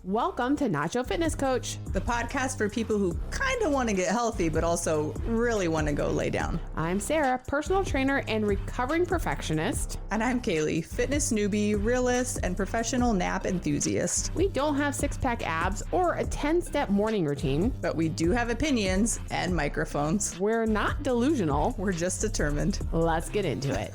Welcome to Nacho Fitness Coach, the podcast for people who kind of want to get healthy, but also really want to go lay down. I'm Sarah, personal trainer and recovering perfectionist. And I'm Kaylee, fitness newbie, realist, and professional nap enthusiast. We don't have six-pack abs or a 10-step morning routine. But we do have opinions and microphones. We're not delusional. We're just determined. Let's get into it.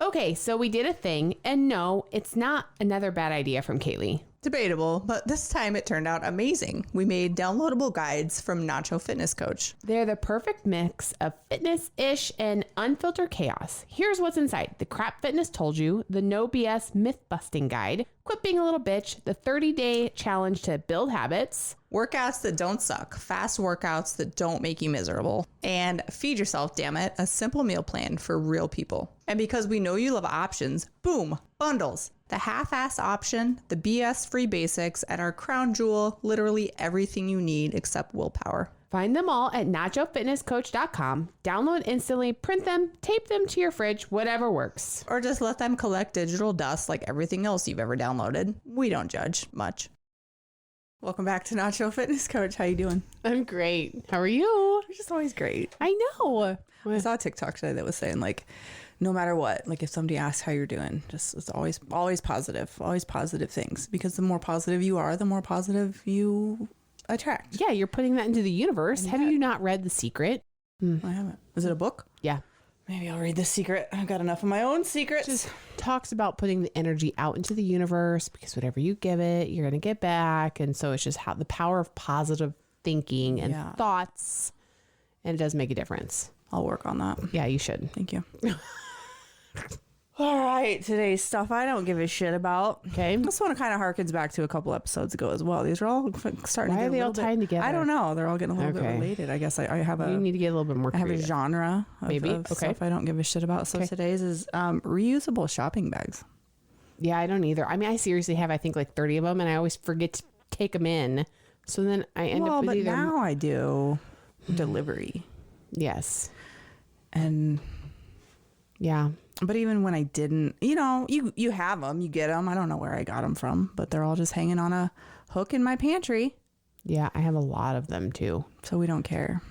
Okay, so we did a thing, and no, it's not another bad idea from Kaylee. Debatable, but this time it turned out amazing. We made downloadable guides from Nacho Fitness Coach. They're the perfect mix of fitness-ish and unfiltered chaos. Here's what's inside. The Crap Fitness Told You, the No BS Myth-Busting Guide, Quit Being a Little Bitch, the 30-Day Challenge to Build Habits, Workouts that don't suck, fast workouts that don't make you miserable, and Feed Yourself, damn it, a simple meal plan for real people. And because we know you love options, boom, bundles. The half-ass option, the BS-free basics, and our crown jewel, literally everything you need except willpower. Find them all at nachofitnesscoach.com. Download instantly, print them, tape them to your fridge, whatever works. Or just let them collect digital dust like everything else you've ever downloaded. We don't judge much. Welcome back to Nacho Fitness Coach. How you doing? I'm great. How are you? You're just always great. I know. I saw a TikTok today that was saying, like, no matter what, like if somebody asks how you're doing, just it's always positive things, because the more positive you are, the more positive you attract. Yeah, you're putting that into the universe. Have you not read The Secret? I haven't. Is it a book? Yeah. Maybe I'll read The Secret. I've got enough of my own secrets. Just talks about putting the energy out into the universe, because whatever you give it, you're going to get back. And so it's just how the power of positive thinking and thoughts, and it does make a difference. I'll work on that. Yeah, you should. Thank you. All right, today's stuff I don't give a shit about. Okay. This one kind of harkens back to a couple episodes ago as well. These are all starting Why to get are they all tying together? I don't know. They're all getting a little bit related. I guess I have You need to get a little bit more creative. I have a genre of stuff I don't give a shit about. So today's is reusable shopping bags. Yeah, I don't either. I mean, I seriously have, I think, like 30 of them, and I always forget to take them in. So then I end up with either... now I do delivery. Yes. And... yeah. But even when I didn't, you have them, you get them. I don't know where I got them from, but they're all just hanging on a hook in my pantry. Yeah, I have a lot of them too. So we don't care.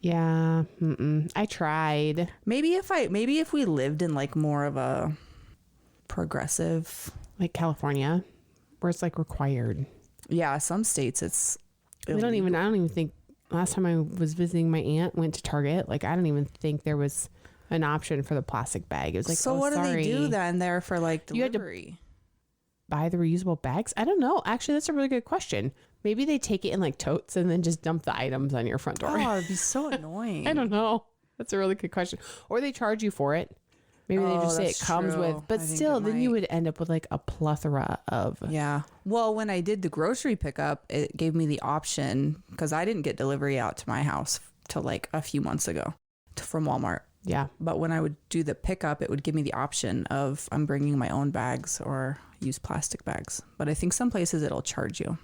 Yeah. I tried. Maybe if we lived in like more of a progressive, like California, where it's like required. Yeah, some states it's illegal. I don't even think last time I was visiting my aunt, went to Target, like I don't even think there was an option for the plastic bag. It was like, so what do they do then there for like delivery? You had to buy the reusable bags? I don't know. Actually, that's a really good question. Maybe they take it in like totes and then just dump the items on your front door. Oh, it'd be so annoying. I don't know. That's a really good question. Or they charge you for it. Maybe they just say it comes with, but still, then you would end up with like a plethora of. Yeah. Well, when I did the grocery pickup, it gave me the option, because I didn't get delivery out to my house till like a few months ago from Walmart. Yeah. But when I would do the pickup, it would give me the option of I'm bringing my own bags or use plastic bags. But I think some places it'll charge you.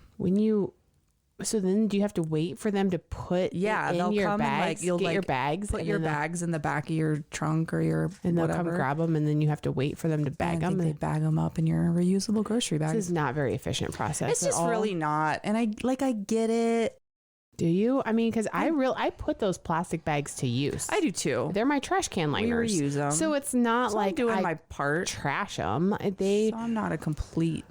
So then do you have to wait for them to put in your bags? You'll get your bags. Put your bags in the back of your trunk or your and they'll whatever. come grab them, and then you have to wait for them to bag them. They bag them up in your reusable grocery bags. This is not a very efficient process. It's just really not. And I get it. Do you? I mean, because I put those plastic bags to use. I do too. They're my trash can liners. We reuse them. So it's not like I'm doing my part. Trash them. So I'm not a complete.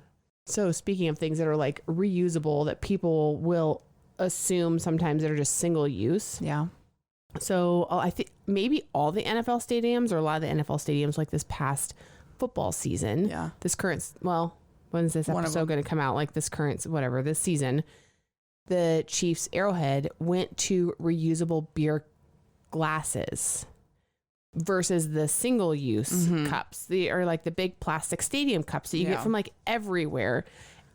So speaking of things that are like reusable that people will assume sometimes that are just single use. Yeah. So I think maybe all the NFL stadiums, or a lot of the NFL stadiums, like this past football season. Yeah. This current, when is this episode going to come out? Like this season. The Chiefs Arrowhead went to reusable beer glasses versus the single use cups. They are like the big plastic stadium cups that you get from like everywhere.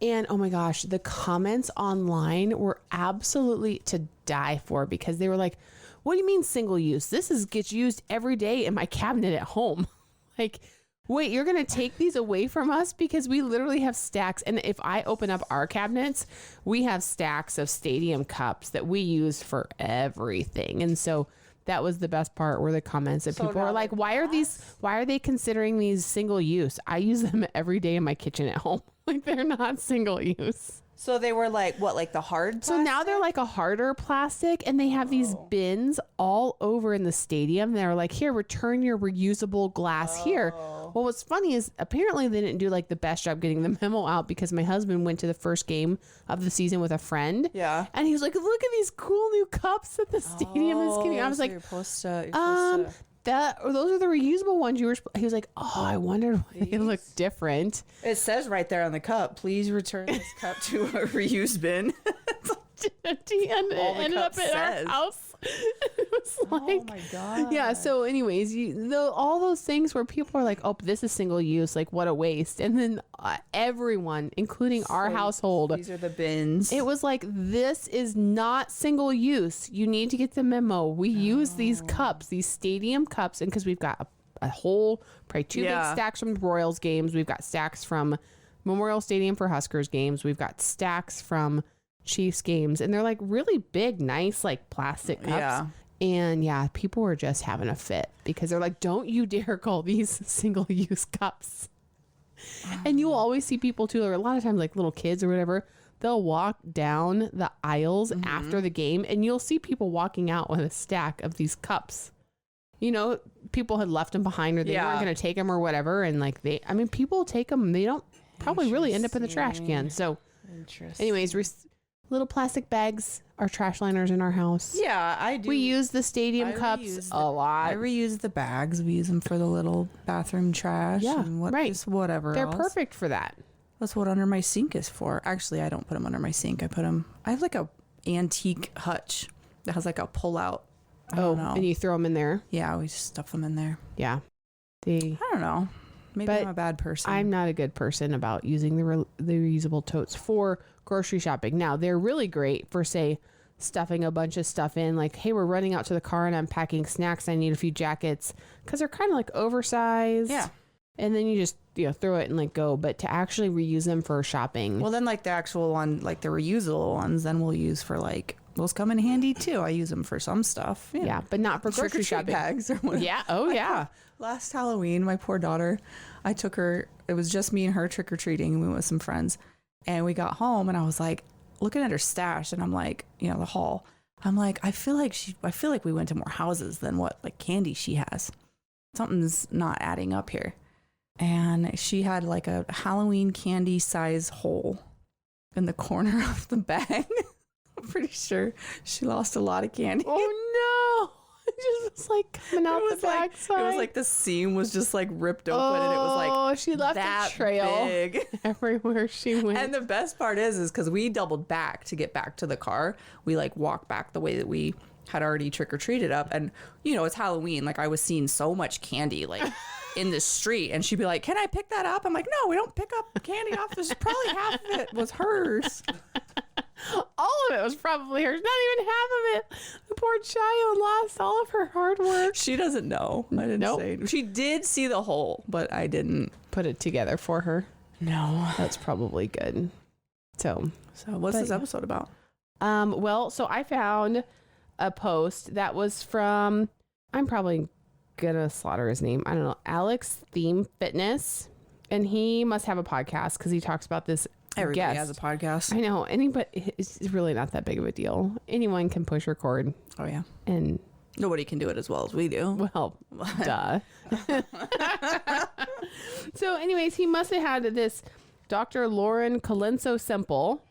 And oh my gosh, the comments online were absolutely to die for, because they were like, what do you mean single use? Gets used every day in my cabinet at home. Like, wait, you're going to take these away from us? Because we literally have stacks. And if I open up our cabinets, we have stacks of stadium cups that we use for everything. And so that was the best part, were the comments that people are like, why are they considering these single use? I use them every day in my kitchen at home. Like they're not single use. So they were like, what, like the hard plastic? So now they're like a harder plastic, and they have these bins all over in the stadium. They're like, here, return your reusable glass here. Well, what's funny is apparently they didn't do like the best job getting the memo out, because my husband went to the first game of the season with a friend. Yeah. And he was like, look at these cool new cups that the stadium is giving. I was like, you're supposed to... those are the reusable ones you were. He was like, oh, I wondered why they look different. It says right there on the cup, please return this cup to a reuse bin. And it ended up at our house. It was like, oh my God. Yeah. So anyways, all those things where people are like, oh, this is single use. Like, what a waste. And then everyone, including our household. These are the bins. It was like, this is not single use. You need to get the memo. We use these cups, these stadium cups. And because we've got a whole, probably two big stacks from Royals games. We've got stacks from Memorial Stadium for Huskers games. We've got stacks from Chiefs games, and they're like really big, nice, like plastic cups. Yeah. And yeah, people were just having a fit because they're like, don't you dare call these single use cups. And you'll always see people too, or a lot of times like little kids or whatever, they'll walk down the aisles after the game, and you'll see people walking out with a stack of these cups. You know, people had left them behind, or they weren't going to take them or whatever. And like people take them. They don't probably really end up in the trash can. So anyways, little plastic bags are trash liners in our house. Yeah, I do. We use the stadium cups a lot. I reuse the bags. We use them for the little bathroom trash. Yeah, and just whatever. They're else. perfect for that. That's what under my sink is for. Actually, I don't put them under my sink. I have like a antique hutch that has like a pull out. I don't know. And you throw them in there. Yeah, we just stuff them in there. Yeah. I don't know. Maybe I'm a bad person. I'm not a good person about using the reusable totes for grocery shopping. Now, they're really great for, say, stuffing a bunch of stuff in. Like, hey, we're running out to the car and I'm packing snacks. I need a few jackets, because they're kind of like oversized. Yeah. And then you just throw it and like go. But to actually reuse them for shopping. Well, then like the actual one, like the reusable ones, then we'll use for like, those come in handy too. I use them for some stuff. Yeah, but not for grocery shopping bags or whatever. Yeah. Oh, yeah. Last Halloween, my poor daughter, I took her, it was just me and her trick-or-treating, and we went with some friends. And we got home, and I was like, looking at her stash, and I'm like, the haul. I'm like, I feel like we went to more houses than what like candy she has. Something's not adding up here. And she had like a Halloween candy size hole in the corner of the bag. I'm pretty sure she lost a lot of candy. Oh no. It just was like coming out the backside. It was like the seam was just like ripped open, and it was like, she left that a trail big everywhere she went. And the best part is because we doubled back to get back to the car. We like walked back the way that we had already trick-or-treated up, and it's Halloween. Like, I was seeing so much candy like in the street, and she'd be like, can I pick that up? I'm like, no, we don't pick up candy off this. Probably half of it was hers. All of it was probably hers. Not even half of it. The poor child lost all of her hard work. She doesn't know. I didn't say. She did see the hole, but I didn't put it together for her. No, that's probably good. So what's this episode about? Well, so I found a post that was from, I'm probably gonna slaughter his name, I don't know, Alex Theme Fitness, and he must have a podcast because he talks about this. Everybody has a podcast. I know. Anybody, it's really not that big of a deal. Anyone can push record. Oh yeah. And nobody can do it as well as we do. Well, duh. So anyways, he must have had this Dr. Lauren Colenso Simple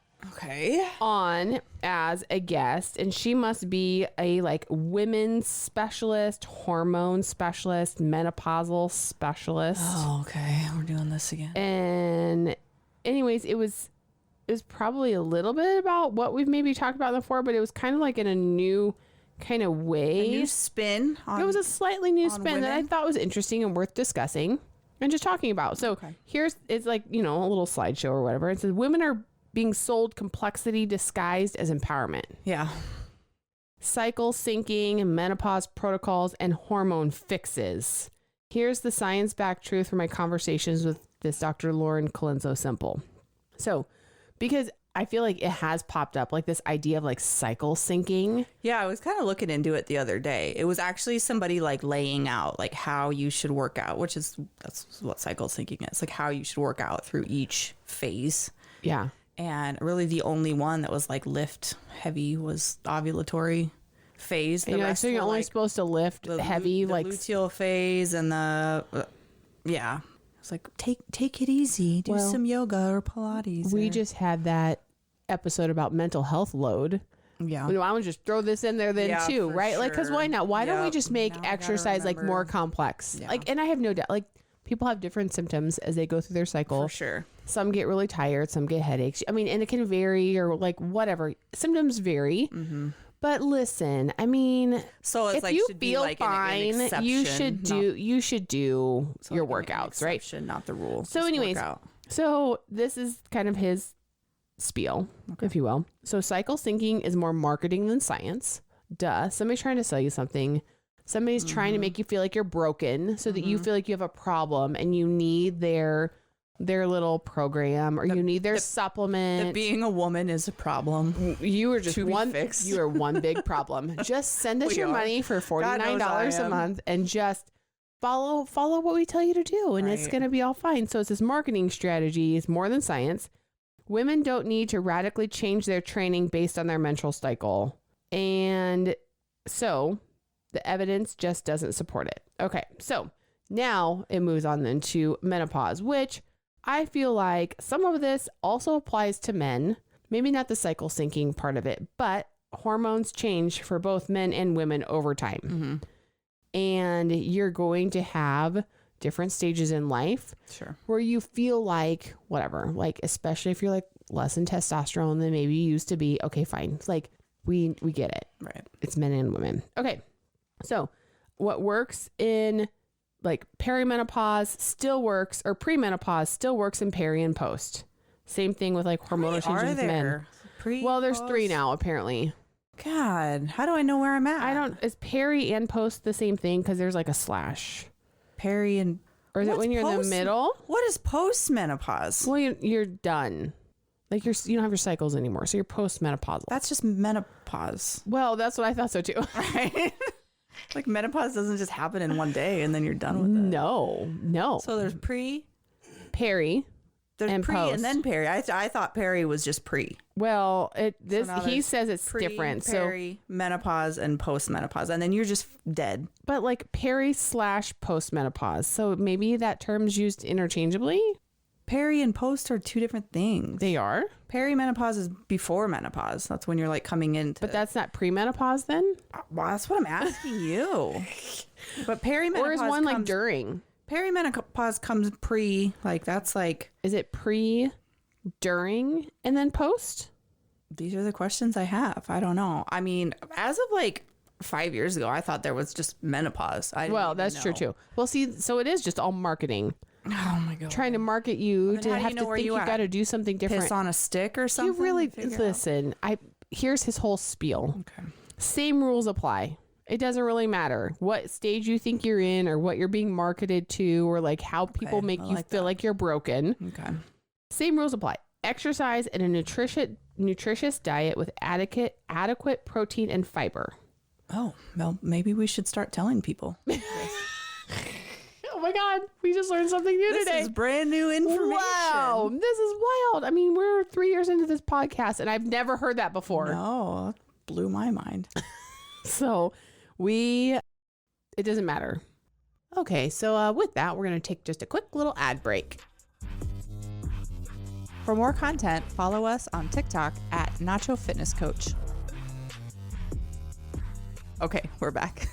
on as a guest, and she must be a like women's specialist, hormone specialist, menopausal specialist. Oh, okay. We're doing this again. And anyways, it was probably a little bit about what we've maybe talked about before, but it was kind of like in a new kind of way. A new spin. It was a slightly new spin women. that I thought was interesting and worth discussing and just talking about. So it's like, a little slideshow or whatever. It says women are being sold complexity disguised as empowerment. Yeah. Cycle syncing, menopause protocols, and hormone fixes. Here's the science-backed truth from my conversations with this Dr. Lauren Colenso Simple. So, because I feel like it has popped up, like this idea of like cycle syncing. Yeah, I was kind of looking into it the other day. It was actually somebody like laying out like how you should work out, that's what cycle syncing is, like how you should work out through each phase. Yeah. And really the only one that was like lift heavy was ovulatory phase. The rest so you're were, only like, supposed to lift heavy, the like luteal phase and the yeah. It's like take it easy, do some yoga or Pilates. We just had that episode about mental health load. Yeah. I would just throw this in there then too, right? Sure. Like, because why not? Why don't we just make exercise like more complex? Yeah. Like, and I have no doubt, like people have different symptoms as they go through their cycle. For sure. Some get really tired, some get headaches. I mean, and it can vary or like whatever. Symptoms vary. Mm-hmm. But listen, I mean, so it's if like, you should feel be like fine, an you should do your like workouts, right? Not the rule. So anyways, so this is kind of his spiel, if you will. So cycle syncing is more marketing than science. Duh. Somebody's trying to sell you something. Somebody's trying to make you feel like you're broken so that you feel like you have a problem and you need their little program or you need their supplement. That being a woman is a problem. You are just you are one big problem. Just send us your money for $49 a month and just follow what we tell you to do and it's going to be all fine. So it's this marketing strategy. It's more than science. Women don't need to radically change their training based on their menstrual cycle. And so the evidence just doesn't support it. Okay. So now it moves on then to menopause, which I feel like some of this also applies to men. Maybe not the cycle syncing part of it, but hormones change for both men and women over time. Mm-hmm. And you're going to have different stages in life where you feel like whatever, like especially if you're like less in testosterone than maybe you used to be. Okay, fine. Like we get it. Right. It's men and women. Okay. So what works in like perimenopause still works, or premenopause still works in peri and post. Same thing with like hormonal changes with men. Well, there's 3 now apparently. God, how do I know where I'm at? Is peri and post the same thing? Because there's like a slash. Peri and, or is it when you're in the middle? What is postmenopause? Well, you're done. Like you don't have your cycles anymore, so you're postmenopausal. That's just menopause. Well, that's what I thought so too. Right. Like menopause doesn't just happen in one day and then you're done with it. No. So there's peri. There's and pre post. and then peri. I thought peri was just pre. Well, he says it's different. Peri, menopause, and postmenopause, and then you're just dead. But like peri / postmenopause. So maybe that term's used interchangeably. Peri and post are 2 different things. They are. Perimenopause is before menopause. That's when you're like coming into. But that's not premenopause then. Well, that's what I'm asking you. But perimenopause, or is one like during? Perimenopause comes pre, like that's like. Is it pre, during, and then post? These are the questions I have. I don't know. I mean, as of like 5 years ago, I thought there was just menopause. That's true too. Well, see, so it is just all marketing. Oh my God. Trying to market you to have to think you got to do something different. Piss on a stick or something? You really, listen, here's his whole spiel. Okay. Same rules apply. It doesn't really matter what stage you think you're in or what you're being marketed to or like how people make you feel like you're broken. Okay. Same rules apply. Exercise and a nutritious diet with adequate protein and fiber. Oh, well, maybe we should start telling people. Oh my God, we just learned something new today. This is brand new information. Wow, this is wild. I mean, we're 3 years into this podcast and I've never heard that before. No, that blew my mind. So it doesn't matter. Okay, so with that, we're going to take just a quick little ad break. For more content, follow us on TikTok at Nacho Fitness Coach. Okay, we're back.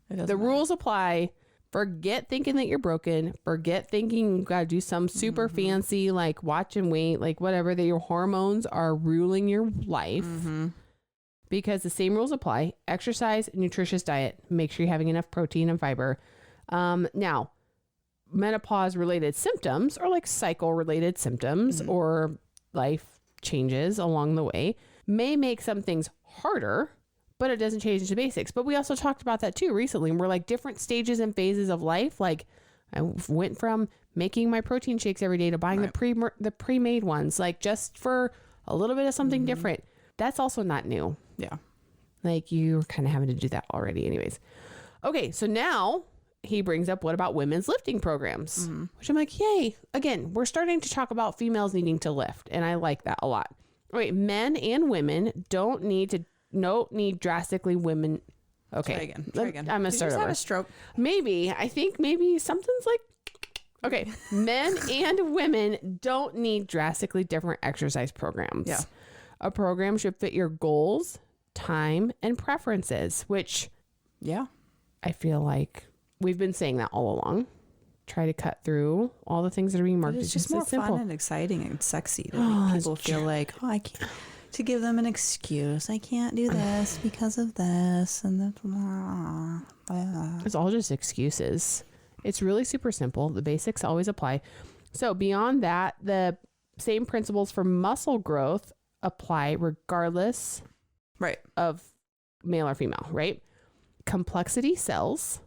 The rules apply. Forget thinking that you're broken. Forget thinking you got to do some super fancy, like watch and wait, like whatever, that your hormones are ruling your life. Mm-hmm. Because the same rules apply. Exercise, nutritious diet. Make sure you're having enough protein and fiber. Now, menopause-related symptoms or like cycle-related symptoms or life changes along the way may make some things harder, but it doesn't change the basics. But we also talked about that too recently. We're like different stages and phases of life. Like I went from making my protein shakes every day to buying the pre-made ones, like just for a little bit of something different. That's also not new. Yeah. Like you're kind of having to do that already anyways. Okay. So now he brings up, what about women's lifting programs? Which I'm like, yay. Again, we're starting to talk about females needing to lift. And I like that a lot. All right. Men and women don't need drastically women. Okay. Try again. I'm going to start over. Have a stroke? I think maybe something's like, okay. Men and women don't need drastically different exercise programs. Yeah. A program should fit your goals, time, and preferences, which I feel like we've been saying that all along. Try to cut through all the things that are being marketed. It's just more simple. fun and exciting and sexy to make people feel like, I can't, to give them an excuse. I can't do this because of this. And that's It's all just excuses. It's really super simple. The basics always apply. So beyond that, the same principles for muscle growth apply regardless of male or female, right? Complexity sells,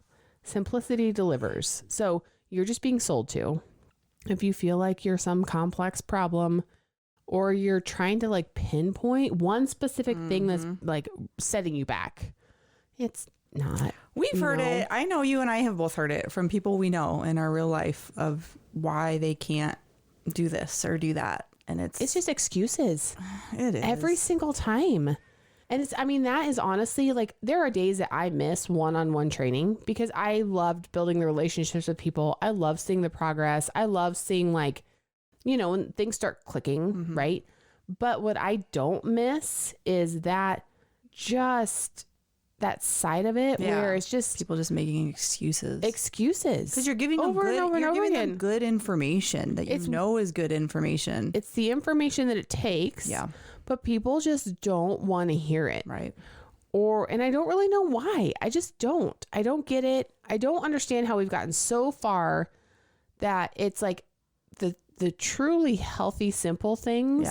simplicity delivers. So you're just being sold to. If you feel like you're some complex problem or you're trying to like pinpoint one specific thing that's like setting you back, it's not. We've heard it. I know you and I have both heard it from people we know in our real life of why they can't do this or do that. And it's just excuses. It is. Every single time. And that is honestly like, there are days that I miss one-on-one training because I loved building the relationships with people. I love seeing the progress. I love seeing like, when things start clicking, right? But what I don't miss is that side of it where it's just people just making excuses because you're giving them them good information that is good information. It's the information that it takes. Yeah. But people just don't want to hear it. Right. And I don't really know why. I just don't. I don't get it. I don't understand how we've gotten so far that it's like the truly healthy, simple things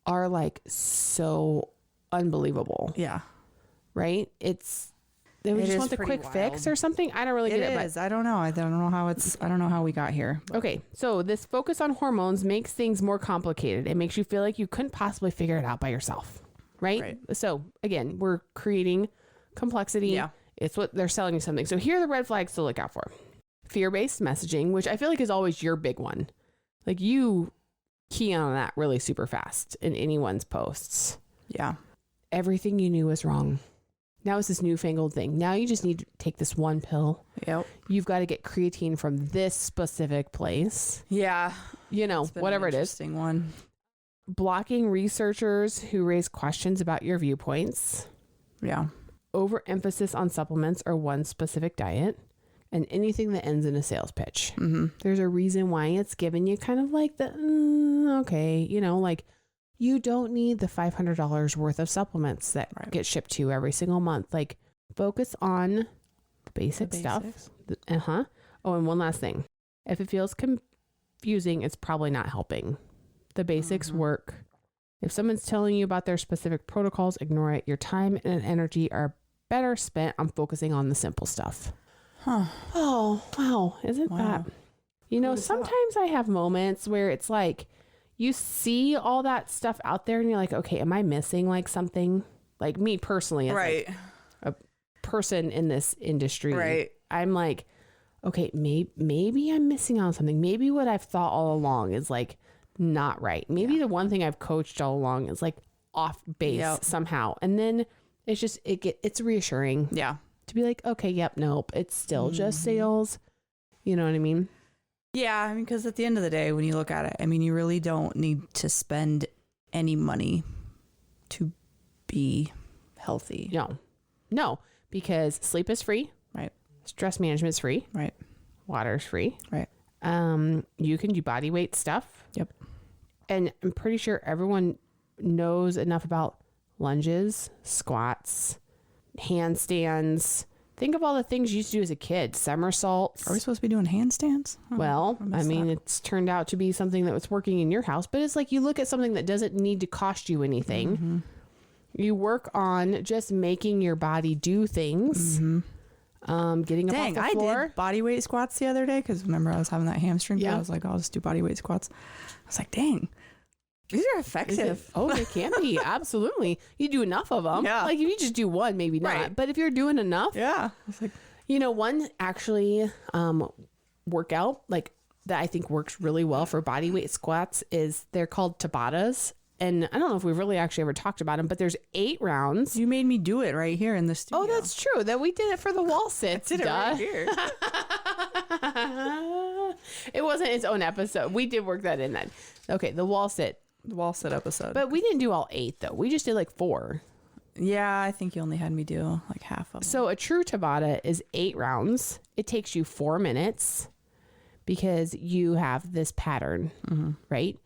are like so unbelievable. Yeah. Right? They just want the quick fix or something. I don't really get it. But I don't know. I don't know how we got here. Okay. So this focus on hormones makes things more complicated. It makes you feel like you couldn't possibly figure it out by yourself. Right? So again, we're creating complexity. Yeah. It's what they're selling you something. So here are the red flags to look out for. Fear-based messaging, which I feel like is always your big one. Like you key on that really super fast in anyone's posts. Yeah. Everything you knew was wrong. Now it's this newfangled thing. Now you just need to take this one pill. Yep. You've got to get creatine from this specific place. Yeah. Whatever it is. Interesting one. Blocking researchers who raise questions about your viewpoints. Yeah. Overemphasis on supplements or one specific diet. And anything that ends in a sales pitch. There's a reason why it's given you kind of like the, okay, like you don't need the $500 worth of supplements that get shipped to you every single month. Like focus on the basic stuff. Oh, and one last thing. If it feels confusing, it's probably not helping. The basics work. If someone's telling you about their specific protocols, ignore it. Your time and energy are better spent on focusing on the simple stuff. Huh. Oh, wow. Isn't that? Sometimes I have moments where it's like you see all that stuff out there and you're like, okay, am I missing like something? Like me personally, as like a person in this industry. Right. I'm like, okay, maybe I'm missing on something. Maybe what I've thought all along is like not right. Maybe the one thing I've coached all along is like off base somehow. And then it's just, it's reassuring. Yeah. To be like, okay, yep, nope, it's still just sales. You know what I mean? Yeah, because at the end of the day, when you look at it, you really don't need to spend any money to be healthy. No, because sleep is free. Right. Stress management is free. Right. Water is free. Right. You can do body weight stuff. Yep. And I'm pretty sure everyone knows enough about lunges, squats, handstands. Think of all the things you used to do as a kid. Somersaults. Are we supposed to be doing handstands? Well, it's turned out to be something that was working in your house, but it's like you look at something that doesn't need to cost you anything. You work on just making your body do things. Getting up off the floor. I did body weight squats the other day because remember I was having that hamstring. Yeah. I was like, I'll just do body weight squats. I was like, dang, These are effective. Oh, they can be. Absolutely. You do enough of them. Yeah. Like if you just do one, maybe not. Right. But if you're doing enough. Yeah. It's like, One actually workout like that I think works really well for body weight squats is they're called Tabatas. And I don't know if we've really actually ever talked about them, but there's 8 rounds. you made me do it right here in the studio. Oh, that's true. That we did it for the wall sits. did it right here. It wasn't its own episode. We did work that in then. Okay, the wall sit. The wall sit episode. But we didn't do all 8 though. We just did like 4. Yeah, I think you only had me do like half of them. So a true Tabata is 8 rounds. It takes you 4 minutes because you have this pattern, right?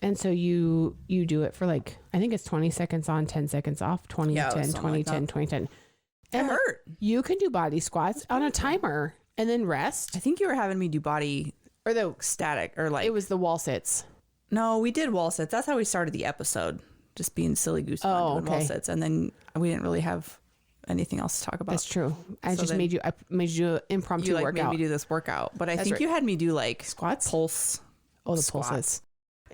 And so you do it for like, I think it's 20 seconds on, 10 seconds off, 20, 10, 20, 10, 20, 10. And it hurt. You can do body squats on a timer and then rest. I think you were having me do body Or the static or like. it was the wall sits. No, we did wall sits. That's how we started the episode. Just being silly goose fun doing wall sits. And then we didn't really have anything else to talk about. That's true. I made you an impromptu You like workout. made me do this workout. But I think right. you had me do like Squats? pulse. Oh, the squats. pulses.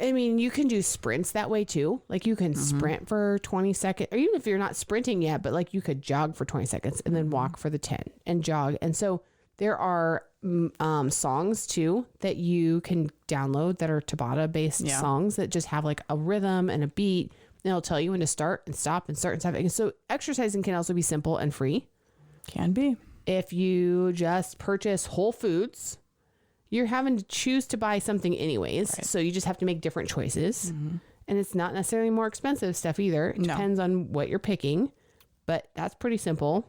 I mean, you can do sprints that way too. Like you can sprint for 20 seconds, or even if you're not sprinting yet, but like you could jog for 20 seconds and then walk for the 10 and jog. And so there are songs too that you can download that are Tabata based songs that just have like a rhythm and a beat. And it'll tell you when to start and stop and start and stop. And so exercising can also be simple and free. Can be. If you just purchase Whole Foods, you're having to choose to buy something anyways. Right. So you just have to make different choices. And it's not necessarily more expensive stuff either. It depends on what you're picking, but that's pretty simple.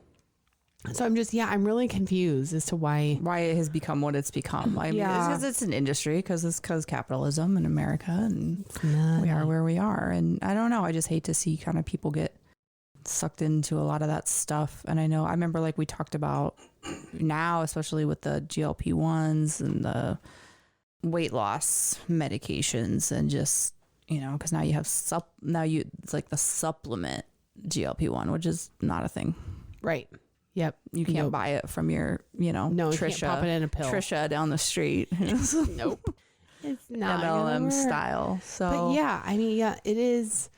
So I'm really confused as to why it has become what it's become. I mean, it's an industry because capitalism in America and we are where we are. And I don't know. I just hate to see kind of people get sucked into a lot of that stuff. And I remember like we talked about now, especially with the GLP-1s and the weight loss medications and just, because now you have it's like the supplement GLP-1, which is not a thing. Right. Yep. You can't buy it from your, no, Trisha, you can't pop it in a pill. Trisha down the street. Nope. It's not MLM style. So, but it is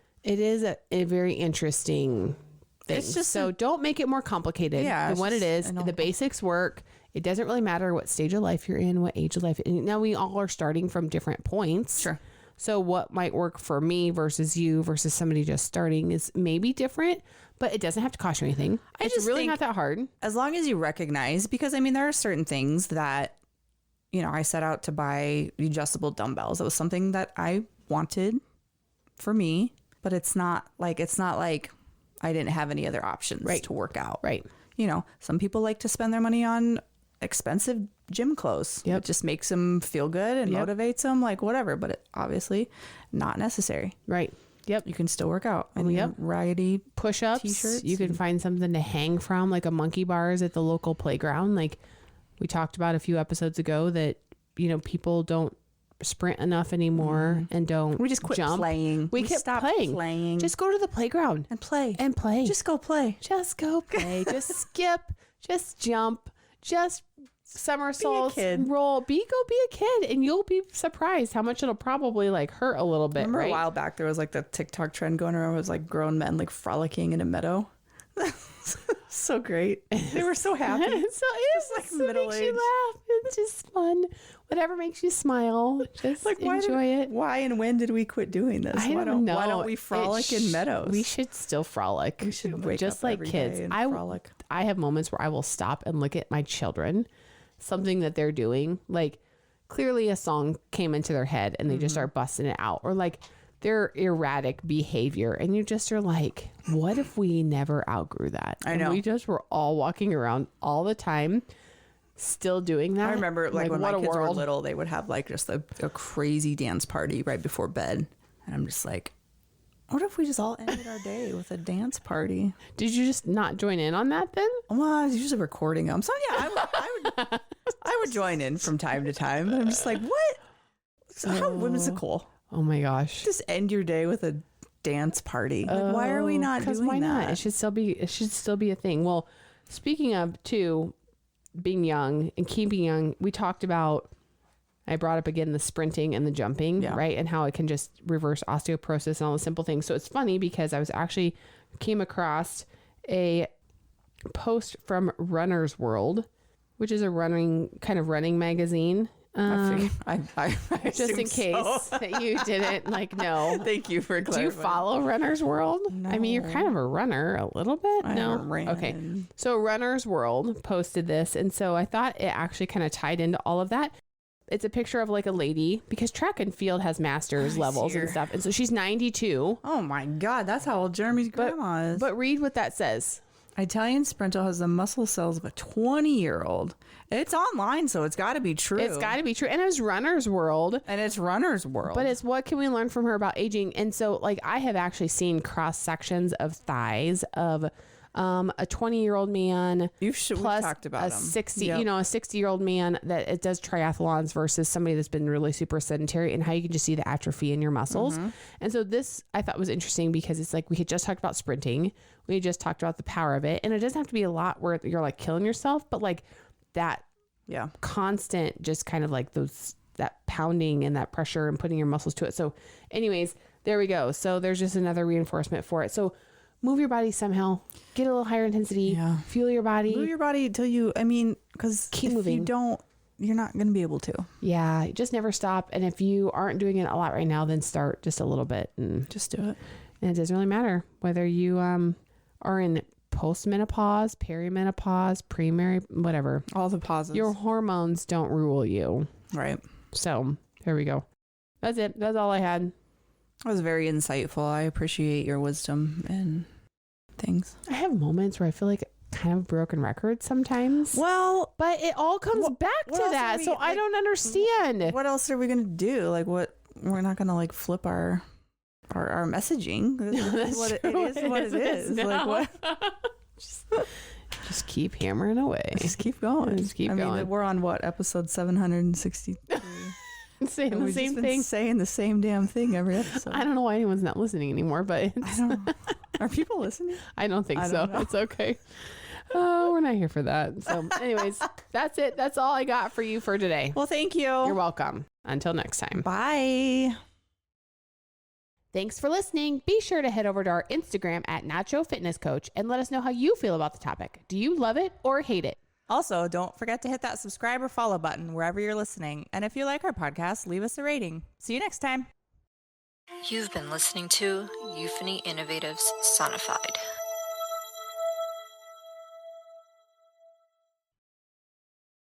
a very interesting thing. It's just don't make it more complicated than what it is. The basics work. It doesn't really matter what stage of life you're in, what age of life. And now we all are starting from different points. Sure. So what might work for me versus you versus somebody just starting is maybe different, but it doesn't have to cost you anything. It's really not that hard. As long as you recognize, because there are certain things that, I set out to buy adjustable dumbbells. It was something that I wanted for me, but it's not like I didn't have any other options to work out. Right. Some people like to spend their money on expensive gym clothes. It just makes them feel good and motivates them, like whatever, but it obviously not necessary. Right. Yep. You can still work out. And raggedy push-ups. T-shirts. You can find something to hang from, like a monkey bars at the local playground. Like we talked about a few episodes ago that, people don't sprint enough anymore and don't We just quit jump. playing. We kept playing. Just go to the playground and play. Just go play. Just Just skip. Just jump. Just somersaults, roll, go be a kid, and you'll be surprised how much it'll probably like hurt a little bit. Remember a while back there was like the TikTok trend going around, was like grown men like frolicking in a meadow. So great. They were so happy. It's like middle age. Laugh. It's just fun. Whatever makes you smile, just like enjoy it. Why and when did we quit doing this? I don't know. Why don't we frolic in meadows? We should still frolic. We should wake just up like every kids. day and frolic. I have moments where I will stop and look at my children, something that they're doing, like clearly a song came into their head and they just start busting it out, or like their erratic behavior, and you just are like, what if we never outgrew that? I know. And we just were all walking around all the time still doing that. I remember like when my kids were little, they would have like just a crazy dance party right before bed, and I'm just like, what if we just all ended our day with a dance party? Did you just not join in on that then? Well, I was usually recording them, so yeah, I would join in from time to time, but I'm just like, what? How whimsical. Oh my gosh. Just end your day with a dance party. Like, why are we not doing why that? Not? It should still be a thing. Well, speaking of too, being young and keeping young, we talked about I brought up again the sprinting and the jumping, right? And how it can just reverse osteoporosis and all the simple things. So it's funny because I was actually came across a post from Runner's World, which is a running magazine. I just in case that you didn't know. Thank you for clarifying. Do you follow Runner's World? No. I mean, you're kind of a runner a little bit. No. Okay. So Runner's World posted this. And so I thought it actually kind of tied into all of that. It's a picture of like a lady because track and field has master's levels and stuff. And so she's 92. Oh my God. That's how old Jeremy's grandma is. But read what that says. Italian Sprinto has the muscle cells of a 20-year-old. It's online, so it's got to be true. It's got to be true. And it was Runner's World. And it's Runner's World. But it's what can we learn from her about aging? And so I have actually seen cross sections of thighs of a 20-year-old man plus talked about a 60, a 60-year-old man that it does triathlons versus somebody that's been really super sedentary, and how you can just see the atrophy in your muscles. And so this I thought was interesting because it's we had just talked about sprinting. We just talked about the power of it, and it doesn't have to be a lot where you're killing yourself, but that constant, just kind of that pounding and that pressure and putting your muscles to it. So anyways, there we go. So there's just another reinforcement for it. So move your body somehow, get a little higher intensity, fuel your body. Move your body until because keep moving. You don't, you're not going to be able to. Yeah. Just never stop. And if you aren't doing it a lot right now, then start just a little bit and just do it. And it doesn't really matter whether you are in postmenopause, perimenopause, whatever. All the pauses. Your hormones don't rule you. Right. So there we go. That's it. That's all I had. That was very insightful. I appreciate your wisdom and things. I have moments where I feel like kind of broken record sometimes. Well, but it all comes back to that. So I don't understand. What else are we going to do? We're not going to flip our messaging. It is. What? Just keep hammering away. Just keep going. going. Mean, we're on what, episode 763? Saying the same thing. Saying the same damn thing every episode. I don't know why anyone's not listening anymore, but I don't know. Are people listening? I don't think so. It's okay. Oh, we're not here for that. So anyways, that's it. That's all I got for you for today. Well, thank you. You're welcome. Until next time. Bye. Thanks for listening. Be sure to head over to our Instagram at Nacho Fitness Coach and let us know how you feel about the topic. Do you love it or hate it? Also, don't forget to hit that subscribe or follow button wherever you're listening. And if you like our podcast, leave us a rating. See you next time. You've been listening to Euphony Innovatives Sonified.